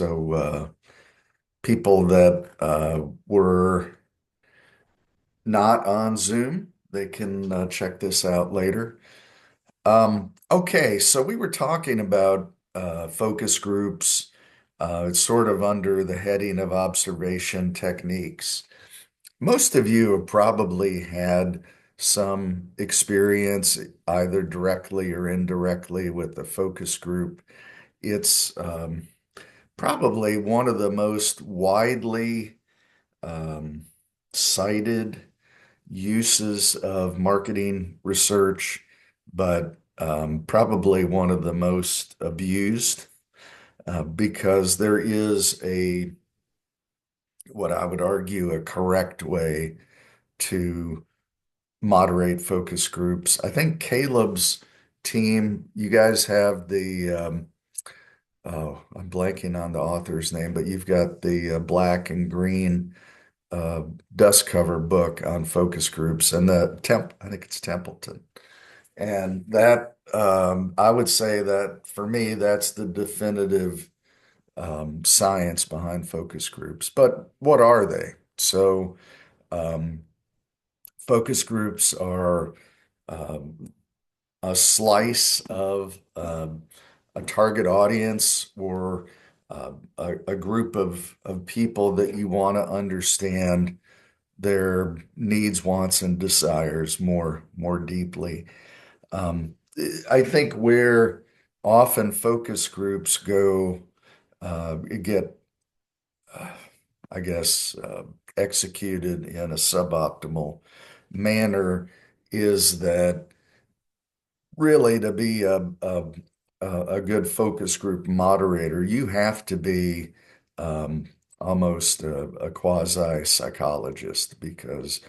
So people that were not on Zoom, they can check this out later. Okay, so we were talking about focus groups. It's sort of under the heading of observation techniques. Most of you have probably had some experience, either directly or indirectly, with the focus group. It's probably one of the most widely um, cited uses of marketing research, but probably one of the most abused because there is what I would argue, a correct way to moderate focus groups. I think Caleb's team, you guys have oh, I'm blanking on the author's name, but you've got the black and green uh, dust cover book on focus groups, and I think it's Templeton. And that, I would say that for me, that's the definitive science behind focus groups. But what are they? So, um, focus groups are um, a slice of a target audience or a group of people that you want to understand their needs, wants, and desires more deeply. I think where often focus groups go get, uh, I guess, executed in a suboptimal manner is that really to be a good focus group moderator, you have to be um, almost a quasi psychologist because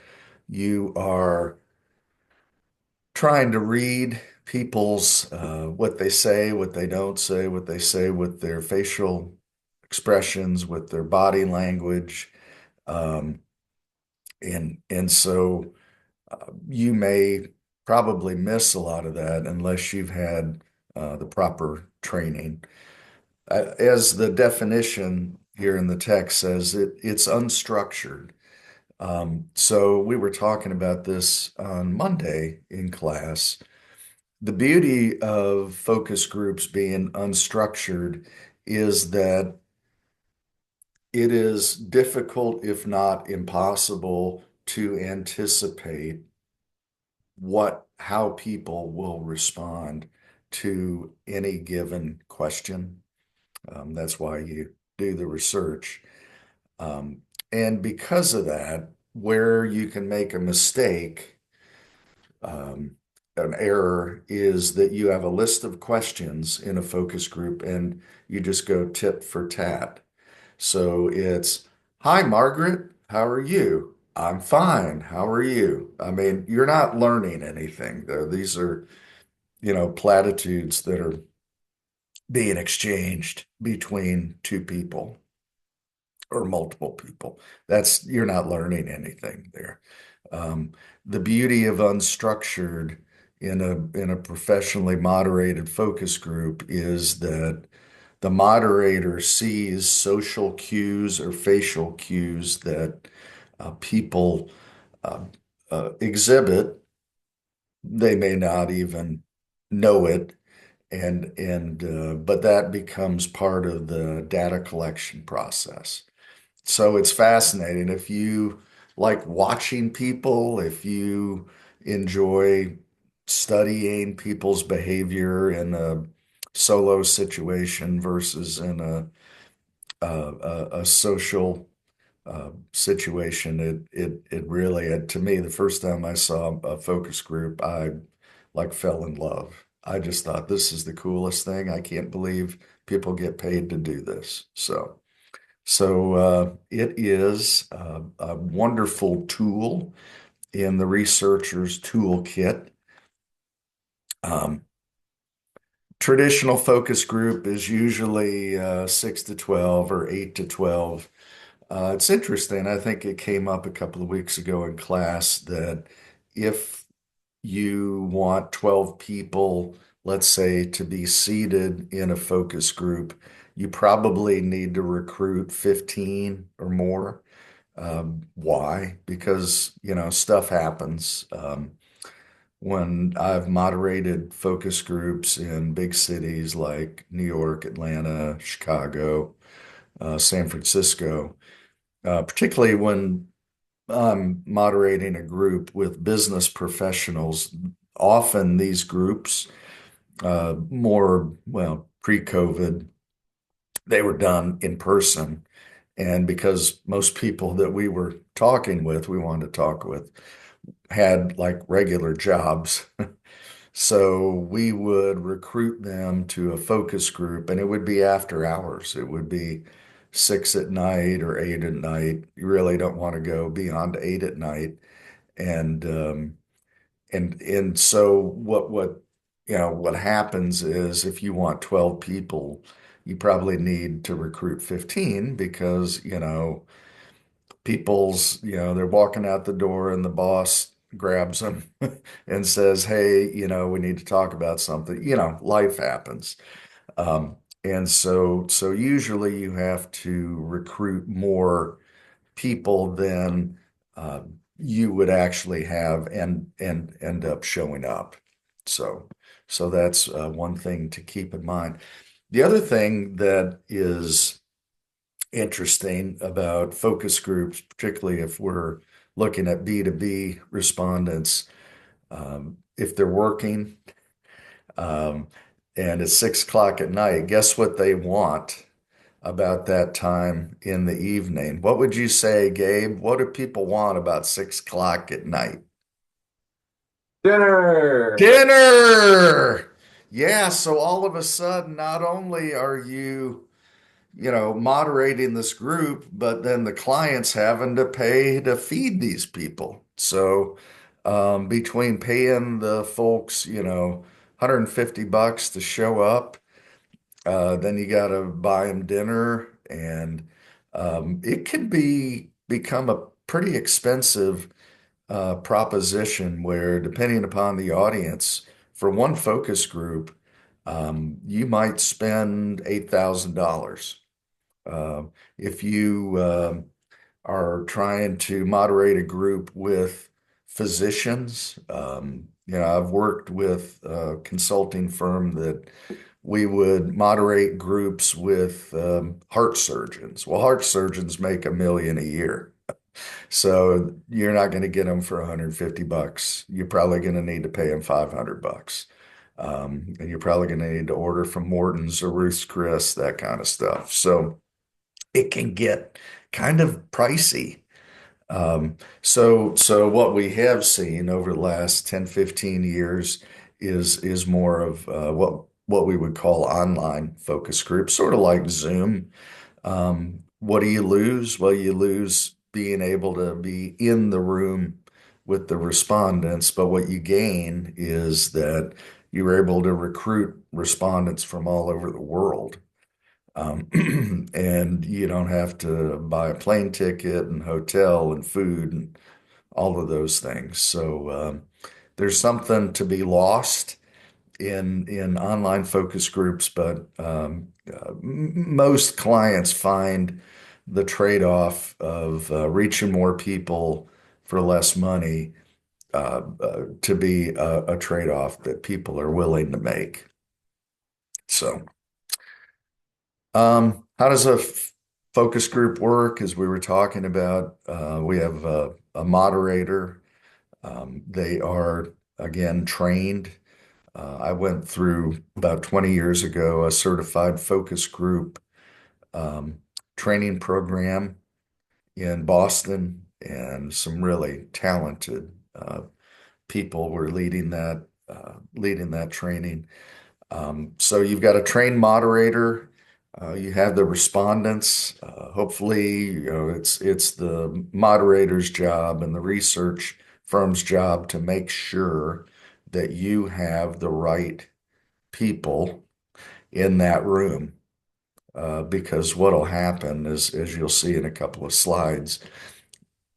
you are trying to read people's what they say, what they don't say, what they say with their facial expressions, with their body language, um, and so you may probably miss a lot of that unless you've had the proper training. As the definition here in the text says, it's unstructured. So we were talking about this on Monday in class. The beauty of focus groups being unstructured is that it is difficult, if not impossible, to anticipate how people will respond to any given question. That's why you do the research. Um, and because of that, where you can make a mistake, um, an error is that you have a list of questions in a focus group and you just go tit for tat. So it's, hi, Margaret, how are you? I'm fine. How are you? I mean, you're not learning anything there. These are, platitudes that are being exchanged between two people or multiple people. You're not learning anything there. Um, the beauty of unstructured in a professionally moderated focus group is that the moderator sees social cues or facial cues that people uh, exhibit. They may not even know it, and but that becomes part of the data collection process. So it's fascinating. If you like watching people, if you enjoy studying people's behavior in a solo situation versus in a social situation, it really, to me, the first time I saw a focus group, I like fell in love. I just thought this is the coolest thing. I can't believe people get paid to do this. So it is a wonderful tool in the researcher's toolkit. Um, Traditional focus group is usually 6 to 12 or 8 to 12. It's interesting. I think it came up a couple of weeks ago in class that if you want 12 people, let's say, to be seated in a focus group, you probably need to recruit 15 or more. Why? Because, stuff happens. When I've moderated focus groups in big cities like New York, Atlanta, Chicago, San Francisco, particularly when I'm moderating a group with business professionals, often these groups, well, pre-COVID, they were done in person. And because most people that we were talking with, we wanted to talk with, had like regular jobs. So we would recruit them to a focus group, and it would be after hours. It would be 6 at night or 8 at night. You really don't want to go beyond 8 at night. And so what happens is if you want 12 people, you probably need to recruit 15 because, they're walking out the door and the boss grabs them and says, "Hey, we need to talk about something." Life happens. And so usually you have to recruit more people than uh, you would actually have and end up showing up. So, so that's one thing to keep in mind. The other thing that is interesting about focus groups, particularly if we're looking at B2B respondents, if they're working um, and it's 6 o'clock at night, guess what they want about that time in the evening? What would you say, Gabe? What do people want about 6 o'clock at night? Dinner. Dinner! Yeah, so all of a sudden, not only are you moderating this group, but then the client's having to pay to feed these people. So, between paying the folks, $150 to show up, then you got to buy them dinner, and it can become a pretty expensive proposition where, depending upon the audience, for one focus group, you might spend $8,000. Uh, if you are trying to moderate a group with physicians, I've worked with a consulting firm that we would moderate groups with heart surgeons. Well, heart surgeons make $1 million a year. So you're not going to get them for $150. You're probably going to need to pay them $500. And you're probably going to need to order from Morton's or Ruth's Chris, that kind of stuff. So it can get kind of pricey. So what we have seen over the last 10, 15 years is more of what we would call online focus groups, sort of like Zoom. What do you lose? Well, you lose being able to be in the room with the respondents, but what you gain is that you're able to recruit respondents from all over the world. And you don't have to buy a plane ticket and hotel and food and all of those things. So there's something to be lost in online focus groups, but most clients find the trade-off of reaching more people for less money to be a trade-off that people are willing to make. So. How does a focus group work? As we were talking about, we have a moderator. They are, again, trained. I went through about 20 years ago a certified focus group um, training program in Boston, and some really talented people were leading that training. So you've got a trained moderator. You have the respondents. Hopefully, it's the moderator's job and the research firm's job to make sure that you have the right people in that room. Because what'll happen is, as you'll see in a couple of slides,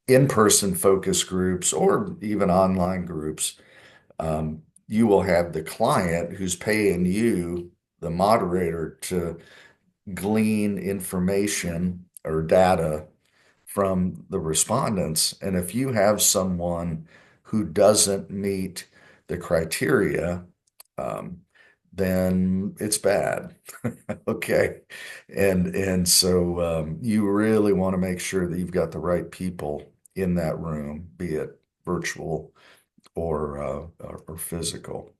in-person focus groups or even online groups, you will have the client who's paying you, the moderator, to glean information or data from the respondents. And if you have someone who doesn't meet the criteria, um, then it's bad. Okay. And so you really want to make sure that you've got the right people in that room, be it virtual or physical.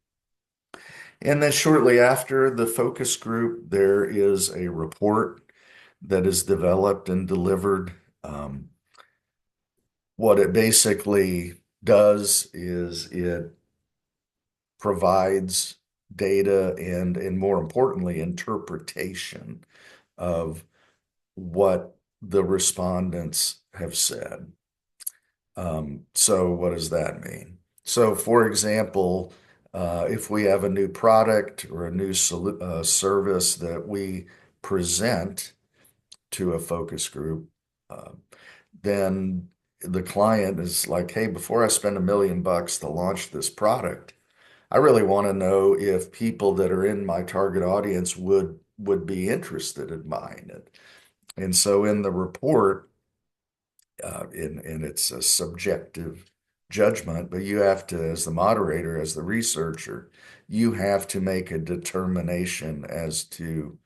And then shortly after the focus group, there is a report that is developed and delivered. Um, what it basically does is it provides data and more importantly, interpretation of what the respondents have said. So what does that mean? So for example, if we have a new product or a new service that we present to a focus group, uh, then the client is like, hey, before I spend $1 million to launch this product, I really want to know if people that are in my target audience would be interested in buying it. And so in the report, and it's a subjective judgment, but you have to, as the moderator, as the researcher, you have to make a determination as to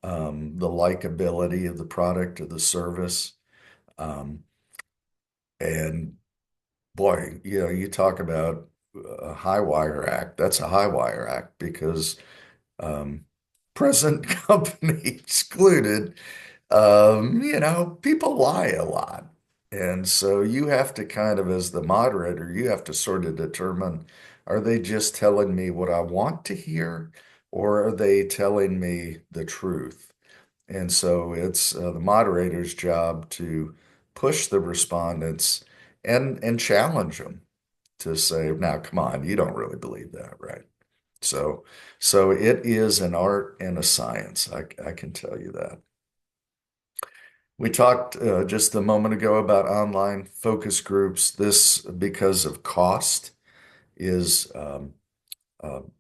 the likability of the product or the service. Um, and boy, you talk about a high wire act. That's a high wire act because um, present company excluded, people lie a lot. And so you have to kind of, as the moderator, you have to sort of determine, are they just telling me what I want to hear, or are they telling me the truth? And so it's the moderator's job to push the respondents and challenge them to say, now, come on, you don't really believe that, right? So, so it is an art and a science. I can tell you that. We talked just a moment ago about online focus groups. This, because of cost, is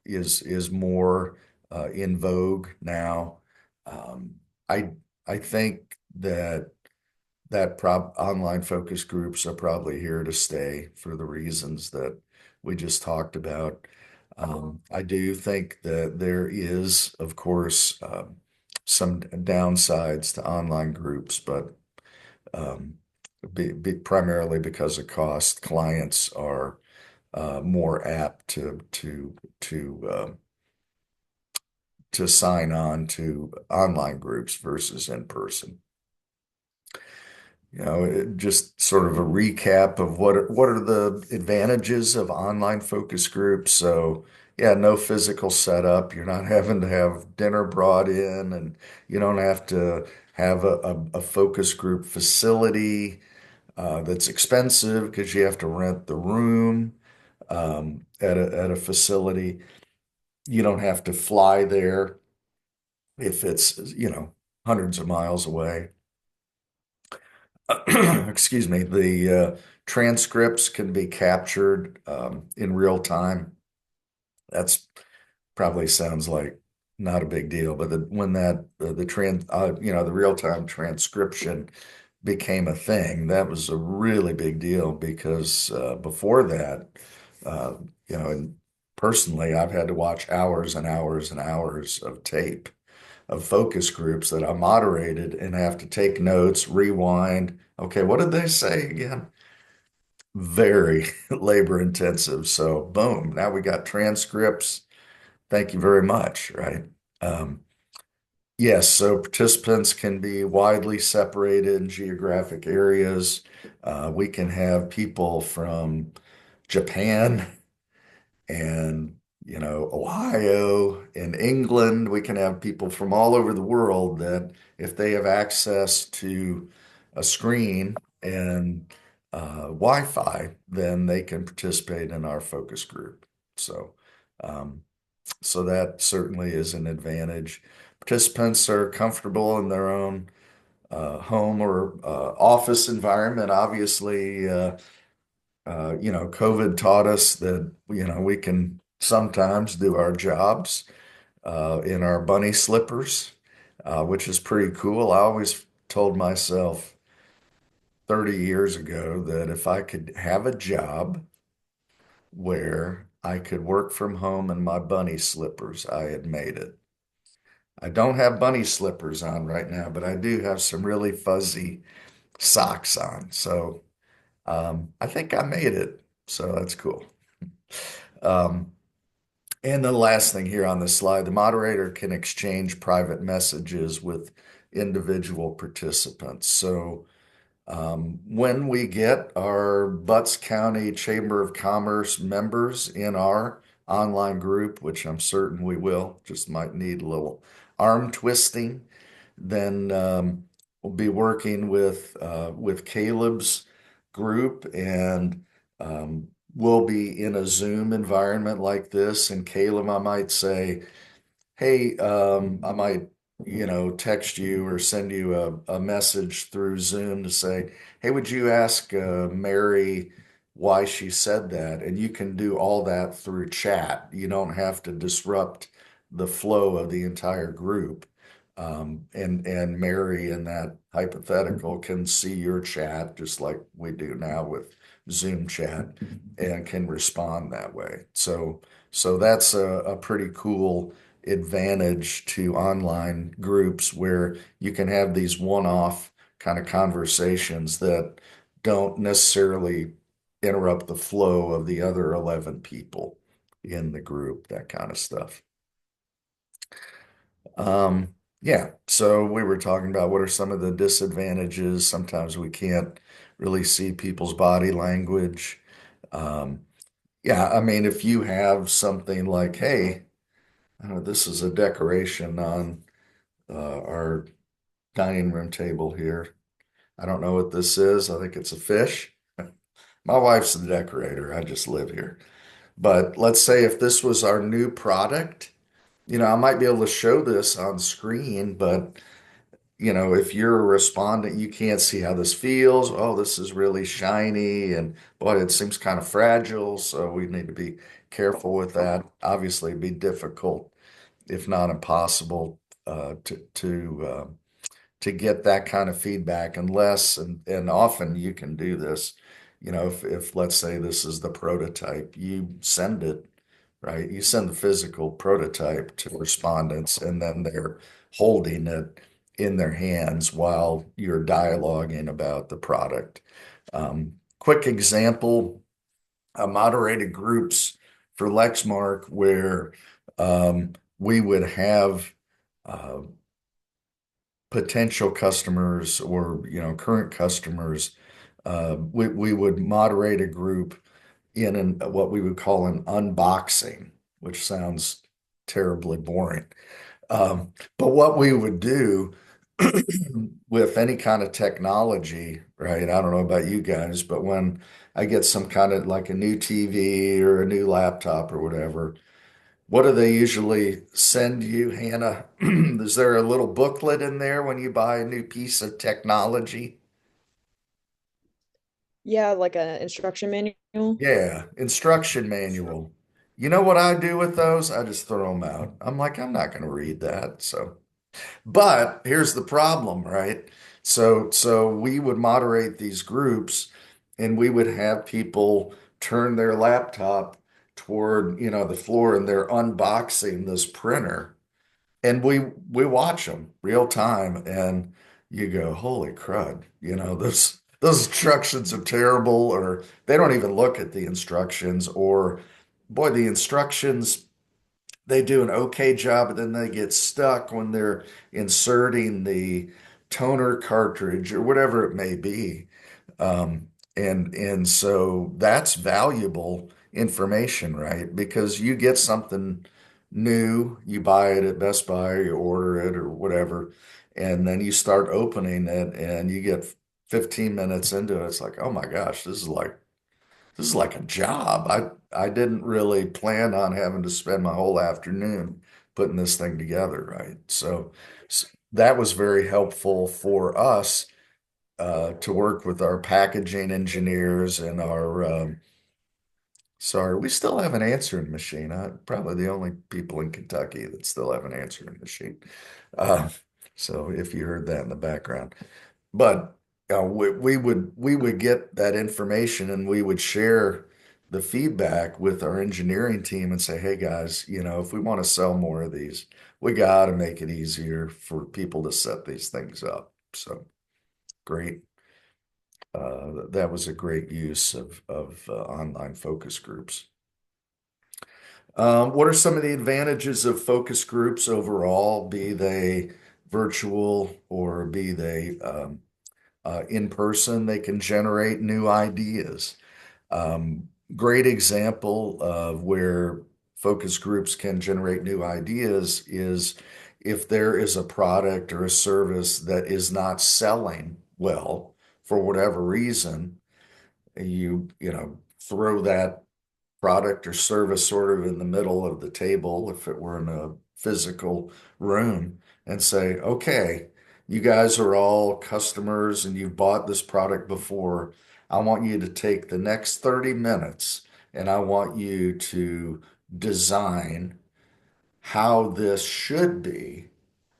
is more in vogue now. Um, I I think that online focus groups are probably here to stay for the reasons that we just talked about. I do think that there is, of course, some downsides to online groups, but um, primarily because of cost, clients are more apt to sign on to online groups versus in person. Just sort of a recap of what are the advantages of online focus groups. So, yeah, no physical setup. You're not having to have dinner brought in, and you don't have to have a focus group facility that's expensive because you have to rent the room at a facility. You don't have to fly there if it's, hundreds of miles away. Excuse me, the transcripts can be captured in real time. That's probably sounds like not a big deal, but when that the trans the real time transcription became a thing, that was a really big deal because before that, uh, and personally, I've had to watch hours and hours and hours of tape of focus groups that I moderated and have to take notes, rewind. Okay, what did they say again? Very labor intensive. So, boom, now we got transcripts. Thank you very much, right? Um, yes, so participants can be widely separated in geographic areas. We can have people from Japan and Ohio and England. We can have people from all over the world that if they have access to a screen and Wi-Fi, then they can participate in our focus group. So, um, so that certainly is an advantage. Participants are comfortable in their own home or office environment. Obviously, COVID taught us that, we can sometimes do our jobs in our bunny slippers. which is pretty cool. I always told myself 30 years ago that if I could have a job where I could work from home in my bunny slippers, I had made it. I don't have bunny slippers on right now, but I do have some really fuzzy socks on. So I think I made it. So that's cool. Um, and the last thing here on this slide, the moderator can exchange private messages with individual participants. So when we get our Butts County Chamber of Commerce members in our online group, which I'm certain we will, just might need a little arm twisting, then we'll be working with Caleb's group, and we'll be in a Zoom environment like this. And Caleb, I might say, hey, I might, text you or send you a message through Zoom to say, hey, would you ask Mary why she said that? And you can do all that through chat. You don't have to disrupt the flow of the entire group. And Mary in that hypothetical can see your chat just like we do now with Zoom chat and can respond that way. So that's a pretty cool advantage to online groups where you can have these one-off kind of conversations that don't necessarily interrupt the flow of the other 11 people in the group, that kind of stuff. Yeah, so we were talking about what are some of the disadvantages. Sometimes we can't really see people's body language. Um, yeah, I mean, if you have something like, hey, this is a decoration on our dining room table here. I don't know what this is. I think it's a fish. My wife's the decorator. I just live here. But let's say if this was our new product, I might be able to show this on screen, but if you're a respondent, you can't see how this feels. Oh, this is really shiny and boy, it seems kind of fragile. So we need to be careful with that. Obviously, it'd be difficult, if not impossible, to get that kind of feedback unless, and often you can do this, if let's say this is the prototype, you send it, right? You send the physical prototype to respondents and then they're holding it in their hands while you're dialoguing about the product. Quick example, moderated groups for Lexmark where we would have uh, potential customers or current customers, we would moderate a group in what we would call an unboxing, which sounds terribly boring. But what we would do with any kind of technology, right? I don't know about you guys, but when I get some kind of like a new TV or a new laptop or whatever, what do they usually send you, Hannah? Is there a little booklet in there when you buy a new piece of technology? Yeah, like an instruction manual. Yeah, instruction manual. You know what I do with those? I just throw them out. I'm like, I'm not going to read that. But here's the problem, right? So we would moderate these groups and we would have people turn their laptop toward, the floor and they're unboxing this printer. And we watch them real time and you go, holy crud, those instructions are terrible, or they don't even look at the instructions, or boy, the instructions, they do an okay job, but then they get stuck when they're inserting the toner cartridge or whatever it may be. And so that's valuable information, right? Because you get something new, you buy it at Best Buy or you order it or whatever, and then you start opening it and you get 15 minutes into it. It's like, oh my gosh, this is like a job. I didn't really plan on having to spend my whole afternoon putting this thing together, right? So that was very helpful for us to work with our packaging engineers and our sorry, we still have an answering machine. Probably the only people in Kentucky that still have an answering machine. Uh, So if you heard that in the background, but we would get that information and we would share the feedback with our engineering team and say, hey guys, if we want to sell more of these, we got to make it easier for people to set these things up. So great. That was a great use of online focus groups. What are some of the advantages of focus groups overall, be they virtual or be they in person? They can generate new ideas. Great example of where focus groups can generate new ideas is if there is a product or a service that is not selling well for whatever reason, you throw that product or service sort of in the middle of the table if it were in a physical room and say, okay, you guys are all customers and you've bought this product before. I want you to take the next 30 minutes and I want you to design how this should be,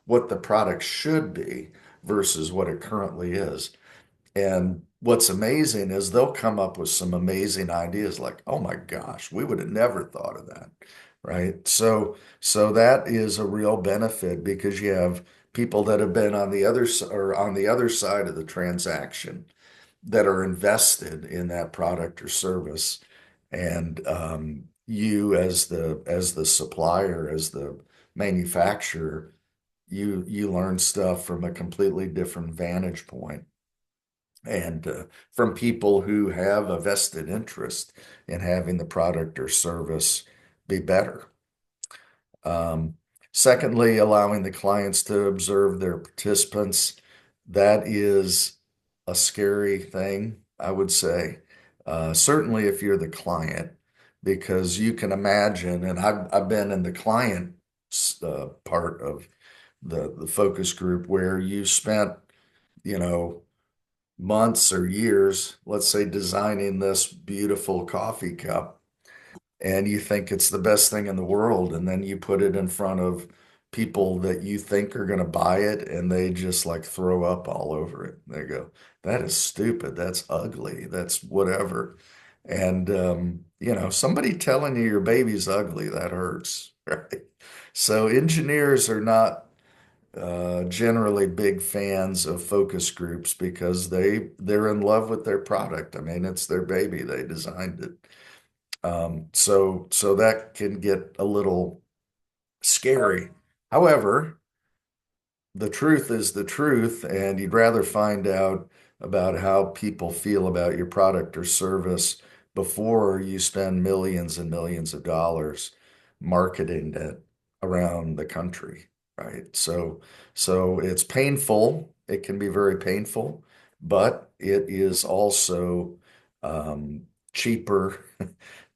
what the product should be versus what it currently is. And what's amazing is they'll come up with some amazing ideas like, oh my gosh, we would have never thought of that, right? So that is a real benefit because you have people that have been on the other side of the transaction that are invested in that product or service. And you as the supplier, as the manufacturer, you learn stuff from a completely different vantage point and from people who have a vested interest in having the product or service be better. Um, Secondly, allowing the clients to observe their participants. That is a scary thing, I would say. Certainly if you're the client, because you can imagine, and I've been in the client part of the focus group where you spent, you know, months or years, let's say, designing this beautiful coffee cup, and you think it's the best thing in the world, and then you put it in front of people that you think are going to buy it, and they just like throw up all over it. They go, that is stupid. That's ugly. That's whatever. And, somebody telling you your baby's ugly, that hurts, right? So engineers are not generally big fans of focus groups because they're in love with their product. I mean, it's their baby. They designed it. So that can get a little scary. However, the truth is the truth, and you'd rather find out about how people feel about your product or service before you spend millions and millions of dollars marketing it around the country, right? So it's painful. It can be very painful, but it is also cheaper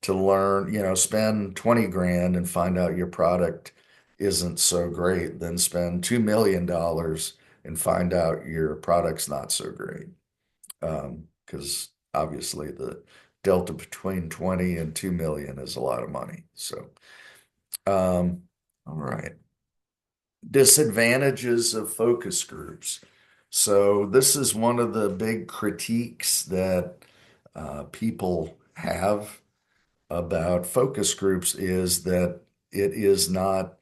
to learn, spend 20 grand and find out your product isn't so great than spend $2 million and find out your product's not so great. Because obviously the delta between 20 and 2 million is a lot of money. So, all right. Disadvantages of focus groups. So this is one of the big critiques that people have about focus groups is that it is not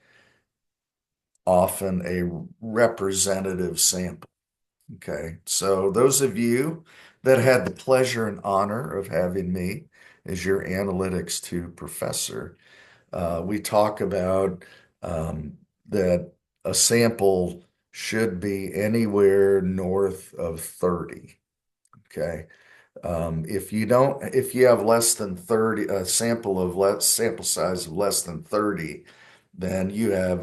often a representative sample. Okay, so those of you that had the pleasure and honor of having me as your analytics 2 professor, we talk about that a sample should be anywhere north of 30. Okay. If you have less than 30, a sample size of less than 30, then you have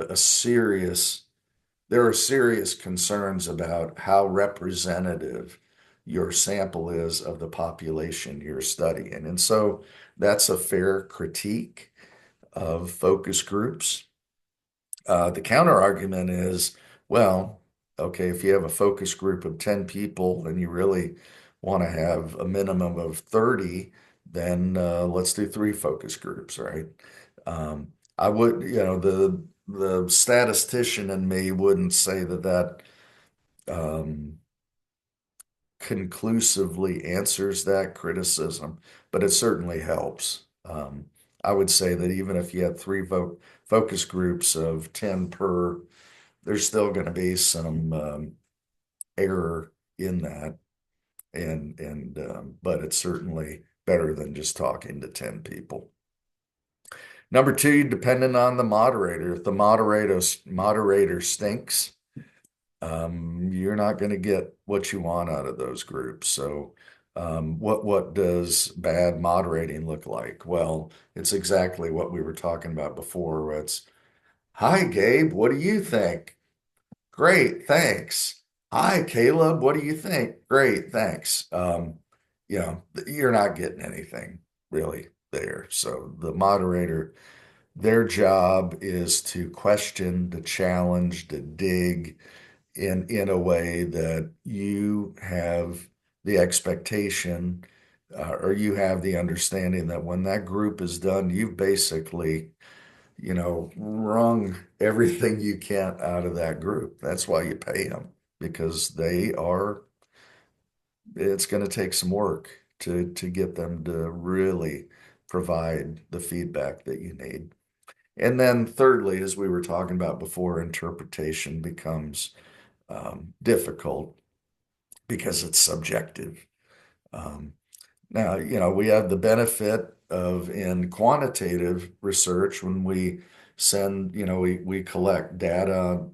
there are serious concerns about how representative your sample is of the population you're studying. And so that's a fair critique of focus groups. The counter argument is, well, okay, if you have a focus group of 10 people and you really want to have a minimum of 30, then let's do 3 focus groups, right? I would, the statistician in me wouldn't say that um, conclusively answers that criticism, but it certainly helps. I would say that even if you had three focus groups of 10 per, there's still going to be some error in that, and but it's certainly better than just talking to 10 people. Number two, depending on the moderator, if the moderator stinks, you're not going to get what you want out of those groups. So, what does bad moderating look like? Well, it's exactly what we were talking about before. Where it's, hi, Gabe, what do you think? Great, thanks. Hi, Caleb, what do you think? Great, thanks. You're not getting anything really there. So the moderator, their job is to question, to challenge, to dig in a way that you have the expectation or you have the understanding that when that group is done, you've basically, wrung everything you can out of that group. That's why you pay them because it's going to take some work to get them to really provide the feedback that you need. And then thirdly, as we were talking about before, interpretation becomes difficult because it's subjective. Um, Now, we have the benefit of in quantitative research when we send, we collect data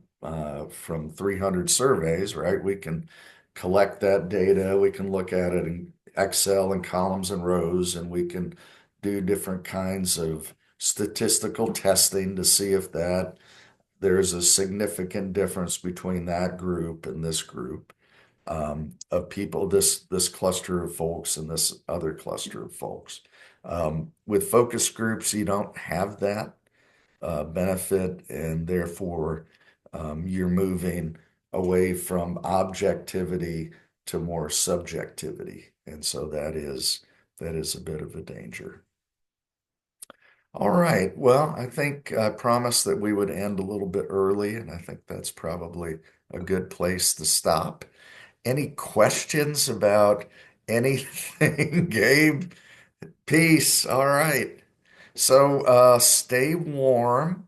from 300 surveys, right? We can collect that data, we can look at it in Excel and columns and rows, and we can do different kinds of statistical testing to see if there's a significant difference between that group and this group of people, this cluster of folks and this other cluster of folks. With focus groups, you don't have that benefit, and therefore you're moving away from objectivity to more subjectivity, and so that is a bit of a danger. All right. Well, I think I promised that we would end a little bit early, and I think that's probably a good place to stop. Any questions about anything, Gabe? Peace. All right. So stay warm.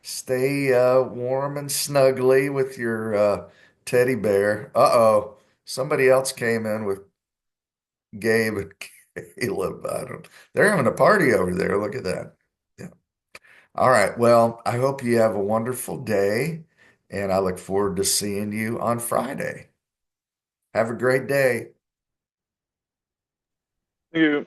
Stay warm and snuggly with your teddy bear. Uh-oh. Somebody else came in with Gabe and Caleb. I don't, they're having a party over there. Look at that. Yeah. All right. Well, I hope you have a wonderful day, and I look forward to seeing you on Friday. Have a great day. Thank you.